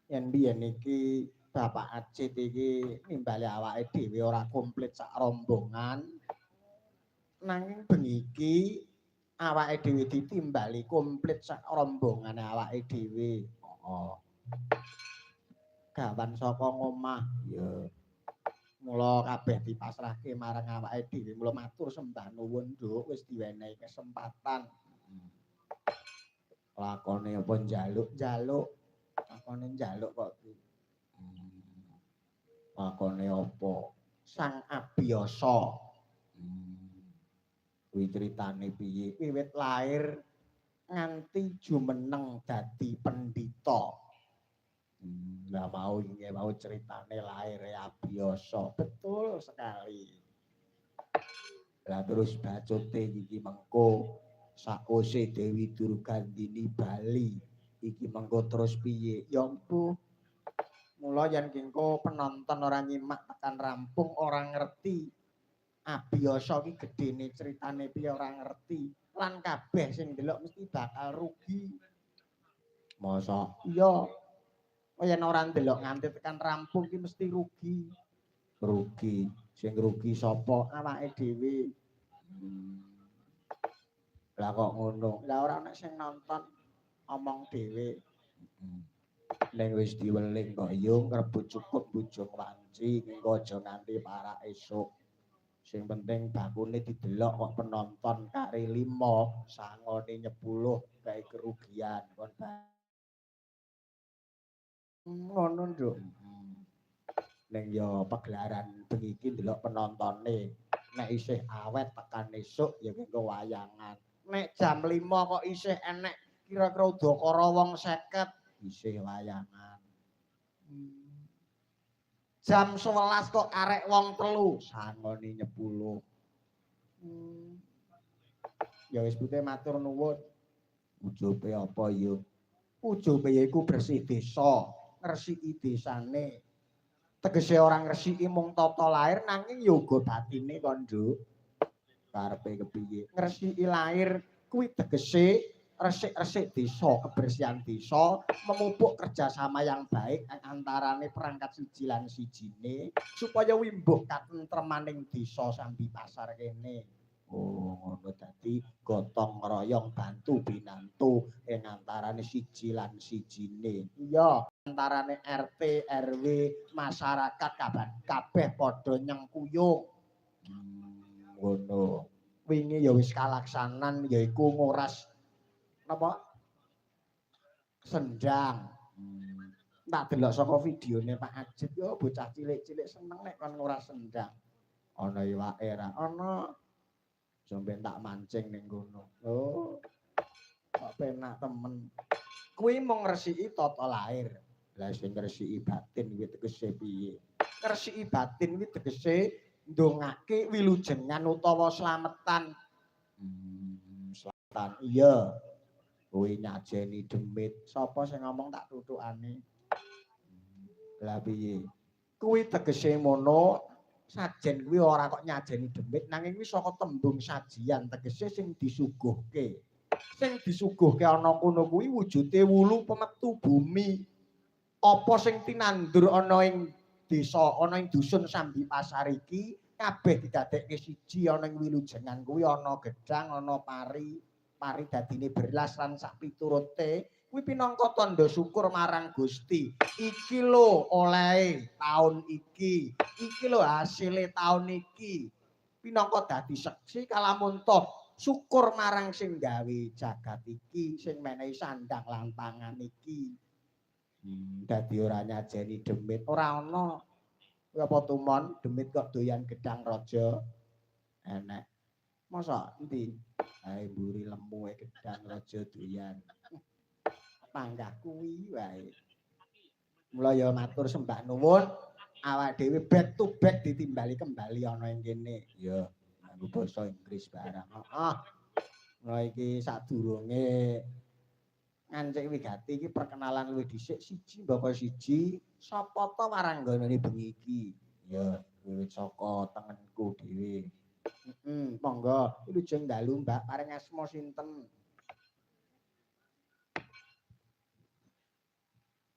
yen biyen iki Bapak Acit iki nimbali awake dhewe ora komplit sak rombongan nanging bengi iki awake dhewe ditimbali komplit sak rombongane awake dhewe. Heeh. Gawan saka ngomah ya mula kabeh dipasrahke marang awake dhewe. Mula matur sembah nuwun, Nduk, wis diwenehi kesempatan. Lakone apa njaluk-njaluk. Lakone njaluk kok iki. Lakone apa? Sang Abiyasa. Kuwi critane piye? Wiwit lair nganti jumeneng dadi pendhita. Lah mau iki mau critane laire Abiyasa. Betul sekali. Lah terus bacute iki mengko sakuse Dewi Durgandini bali. Iki mengko terus piye? Ya mbuh. Mula yen kengko penonton ora nyimak tekan rampung ora ngerti Abiyasa ki gedene critane piye ora ngerti. Lan kabeh sing ndelok mesti bakal rugi. Masa iya. Yen ora ndelok nganti tekan rampung ki mesti rugi. Rugi. Sing rugi sapa? Awake dhewe. Lah kok ngono. Lah ora ana sing nonton omong dhewe. Ning wis diweling kok yo ngrebut cukup bujung wanci engko aja nganti parak esuk. Sing penting bakune didelok kok penonton kari 5, sangone 10 kae kerugian kon ngono, Nduk. Ning yo pagelaran bengi iki ndelok penontone nek isih awet tekan esuk ya engko wayangan. Nek jam 5 kok isih enek kira-kira udakara wong 50 isih wayangan. Jam 11 kok arek wong 3 sangone 10. Ya wis putih matur nuwun. Ujupe apa yo? Ujupe yaiku bersih desa, ngresiki desane. Tegese ora ngresiki mung tata lair nanging ya uga batine kon, Nduk. Karepe kepiye? Ngresiki lair kuwi tegese resik-resik desa, kebersihan desa, memupuk kerjasama yang baik antarane perangkat siji lan sijine supaya wimbuh katentremaning desa Sambi Pasar kene. Oh, ngono dadi gotong royong bantu binantu ing antarane siji lan sijine. Iya, antarane RT, RW, masyarakat kabeh padha nyengkuyung. Ngono. Wingi ya wis kalaksanan yaiku nguras napa? Sendang. Tak delok saka videone Pak Ajit yo bocah cilik-cilik seneng nek kon nguras sendang. Ana iwake ra? Ana. Sampe tak mancing ning kono. Oh. Kok penak temen. Kuwi mung ngresiki tata lair. Lah sing ngresiki batin kuwi tegese piye? Ngresiki batin kuwi tegese ndongake wilujengan utawa slametan. Slametan. Iya. Kuwi nyajeni demit. Sapa sing ngomong tak tutukane? Lah piye? Kuwi tegese mono sajen kuwi ora kok nyajeni demit nanging kuwi saka tembung sajian tegese sing disuguhke. Sing disuguhke ana kono kuwi wujude wulu pemetu bumi. Apa sing tinandur ana ing desa, ana ing dusun Sambi Pasar iki kabeh didadekke siji ana ing wilujengan kuwi ana gedhang, ana pari, pari dadine beras lan sak piturute. Kuwi pinangka tandha syukur marang Gusti. Iki lho olehe taun iki. Iki lho hasile taun iki. Pinangka dadi seksi kalamun toh syukur marang sing gawe jagat iki, sing menehi sandang lan pangan iki. Dadi ora nyajeni demit, ora ana. Kuwi apa tumon demit kok doyan gedang raja? Enek. Masa endi? Ae mburi lemu gedang raja doyan. Panggah kuwi wae. Mula ya matur sembah nuwun awak dhewe back to back ditimbali kembali ana ing kene. Ya, nganggo basa Inggris barang. Heeh. Mula iki sadurunge ngancik wigati iki perkenalan luwih dhisik siji mbaka siji sapa ta warangganane bengi iki. Ya, wiwit saka tengenku dhewe. Monggo, wilujeng dalu Mbak, paring asma sinten?